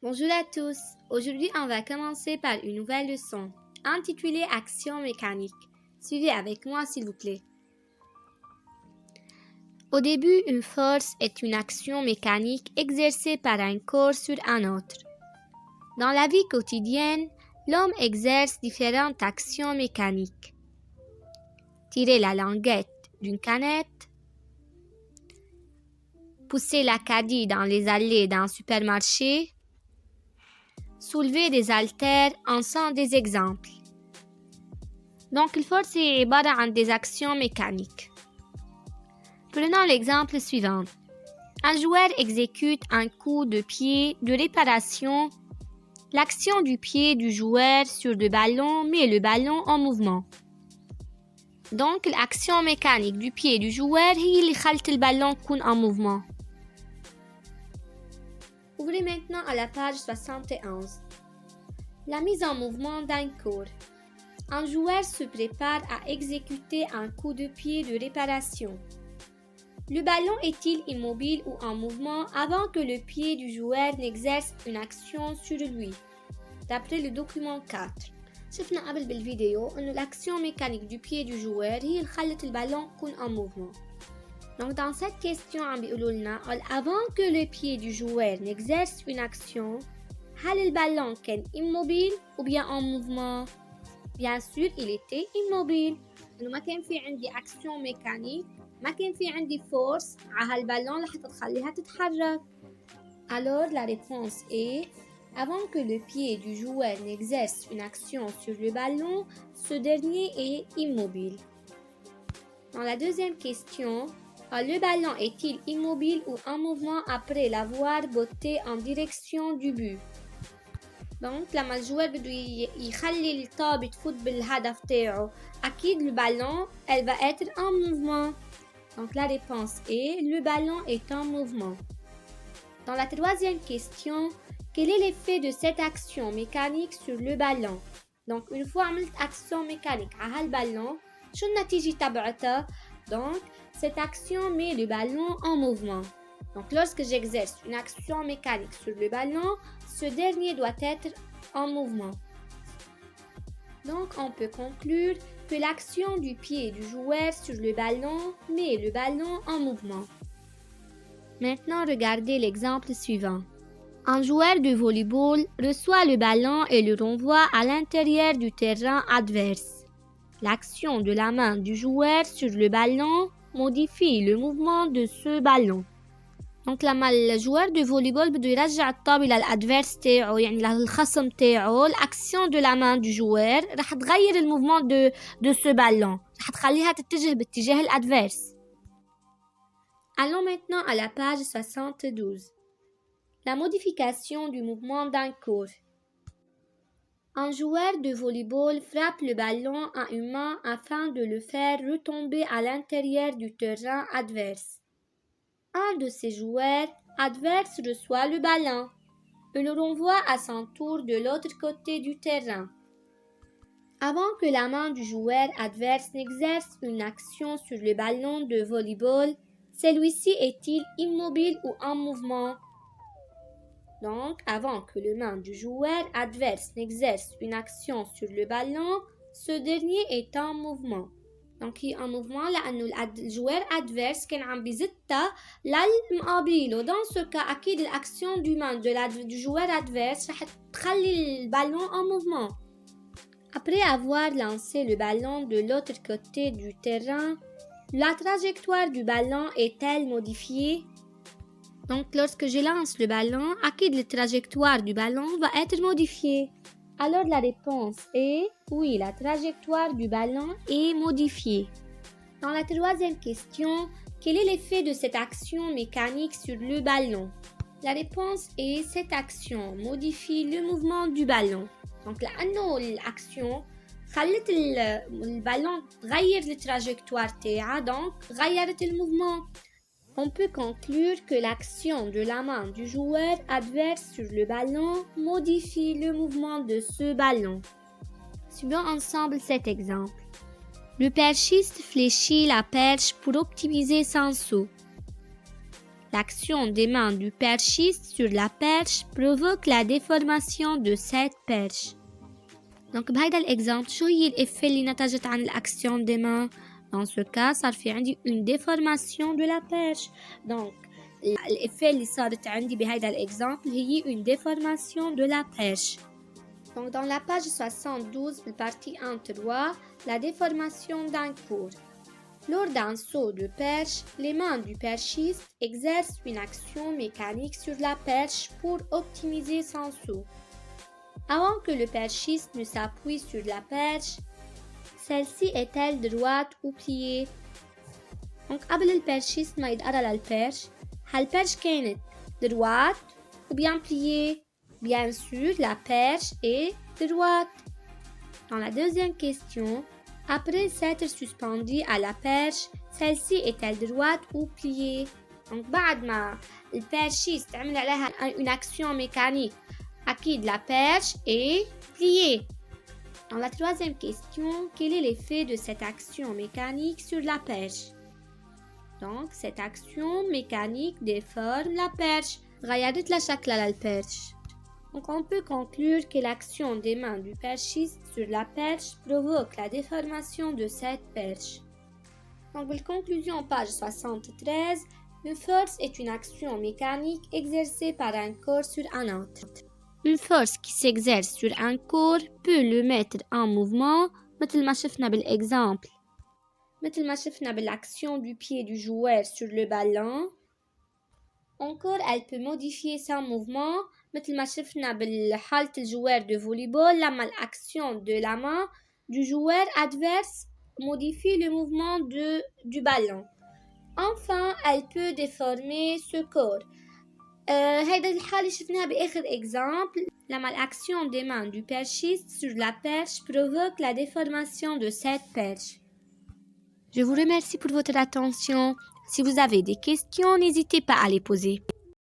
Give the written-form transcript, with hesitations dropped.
Bonjour à tous. Aujourd'hui, on va commencer par une nouvelle leçon intitulée Action mécanique. Suivez avec moi s'il vous plaît. Au début, une force est une action mécanique exercée par un corps sur un autre. Dans la vie quotidienne, l'homme exerce différentes actions mécaniques. Tirer la languette d'une canette, pousser la caddie dans les allées d'un supermarché, soulever des haltères en sont des exemples. Donc, une force est عبارة عن des actions mécaniques. Prenons l'exemple suivant. Un joueur exécute un coup de pied de réparation. L'action du pied du joueur sur le ballon met le ballon en mouvement. Donc, l'action mécanique du pied du joueur هي اللي خلت البالون يكون en mouvement. Ouvrez maintenant à la page 71. La mise en mouvement d'un corps. Un joueur se prépare à exécuter un coup de pied de réparation. Le ballon est-il immobile ou en mouvement avant que le pied du joueur n'exerce une action sur lui? D'après le document 4. شفنا قبل بالفيديو إنه l'action mécanique du pied du joueur هي اللي خلت البالون يكون en mouvement. Donc dans cette question عم بيقولوا لنا avant que le pied du joueur n'exerce une action هل البالون كان immobile ou bien en mouvement? Bien sûr il était immobile. إنه ما كان في عندي action mécanique, ما كان في عندي force على هالبالون لحتى تخليها تتحرك. Alors la réponse est avant que le pied du joueur n'exerce une action sur le ballon, ce dernier est immobile. Dans la deuxième question, le ballon est-il immobile ou en mouvement après l'avoir botté en direction du but? Donc, لما الجوار بده يخلي الطابة تفوت بالهدف تاعه أكيد le ballon elle va être en mouvement. Donc la réponse est le ballon est en mouvement. Dans la troisième question, quel est l'effet de cette action mécanique sur le ballon? Donc une fois عملت action mécanique على هالبالون شو النتيجة تبعتها؟ Donc cette action met le ballon en mouvement. Donc lorsque j'exerce une action mécanique sur le ballon, ce dernier doit être en mouvement. Donc on peut conclure que l'action du pied du joueur sur le ballon met le ballon en mouvement. Maintenant regardez l'exemple suivant. Un joueur de volleyball reçoit le ballon et le renvoie à l'intérieur du terrain adverse. L'action de la main du joueur sur le ballon modifie le mouvement de ce ballon. Donc لما الجوار دو فوليبول بده يرجع الطابة للأدفيرس تاعه يعني للخصم تاعه l'action de la main du joueur رح تغير الموفمون de ce ballon رح تخليها تتجه باتجاه الأدفيرس. Allons maintenant à la page 72. La modification du mouvement d'un corps. Un joueur de volleyball frappe le ballon à une main afin de le faire retomber à l'intérieur du terrain adverse. Un de ses joueurs adverses reçoit le ballon et le renvoie à son tour de l'autre côté du terrain. Avant que la main du joueur adverse n'exerce une action sur le ballon de volleyball, celui-ci est-il immobile ou en mouvement? Donc, avant que la main du joueur adverse n'exerce une action sur le ballon, ce dernier est en mouvement. Donc هي en mouvement لأنه الجوار adverse كان عم بيزتها للمقابله. Dans ce cas أكيد l'action du main du joueur adverse رح تخلي البالون en mouvement. Après avoir lancé le ballon de l'autre côté du terrain, la trajectoire du ballon est-elle modifiée? Donc lorsque je lance le ballon, أكيد la trajectoire du ballon va être modifiée. Alors la réponse est oui, la trajectoire du ballon est modifiée. Dans la troisième question, quel est l'effet de cette action mécanique sur le ballon? La réponse est cette action modifie le mouvement du ballon. Donc لأنه l'action خلت البالون تغير التراجكتوار تاعها donc غيرت الموفمون. On peut conclure que l'action de la main du joueur adverse sur le ballon modifie le mouvement de ce ballon. Suivons ensemble cet exemple. Le perchiste fléchit la perche pour optimiser son saut. L'action des mains du perchiste sur la perche provoque la déformation de cette perche. Donc بهيدا l'exemple شو هي الإفيه اللي نتجت عن l'action des mains؟ Dans ce cas صار في عندي une déformation de la perche. Donc الإفيه اللي صارت عندي بهيدا l'exemple هي une déformation de la perche. Donc dans la page 72 partie 1-3 la déformation d'un cours. Lors d'un saut de perche, les mains du perchiste exercent une action mécanique sur la perche pour optimiser son saut. Avant que le perchiste ne s'appuie sur la perche, celle-ci est-elle droite ou pliée? Donc قبل البرشيست ما يتقرب للبرش هالبرش كانت droite ou bien pliée? Bien sûr, la perche est droite. Dans la deuxième question, après s'être suspendue à la perche, celle-ci est-elle droite ou pliée? Donc بعد ما البرشيست عمل عليها une action mécanique, أكيد la perche est pliée. Dans la troisième question, quel est l'effet de cette action mécanique sur la perche? Donc cette action mécanique déforme la perche. غيرت لها شكلها للبرش. Donc on peut conclure que l'action des mains du perchiste sur la perche provoque la déformation de cette perche. Donc la conclusion page 73, une force est une action mécanique exercée par un corps sur un autre. Une force qui s'exerce sur un corps peut le mettre en mouvement مثل ما شفنا بالexemple. مثل ما شفنا بالaction du pied du joueur sur le ballon. Encore, elle peut modifier son mouvement مثل ما شفنا بالحالة الجوار de volleyball لما l'action de la main du joueur adverse modifie le mouvement du ballon. Enfin, elle peut déformer ce corps. هيدا الحالة شفناها بآخر exemple لما l'action des mains du perchiste sur la perche provoque la déformation de cette perche. Je vous remercie pour votre attention. Si vous avez des questions, n'hésitez pas à les poser.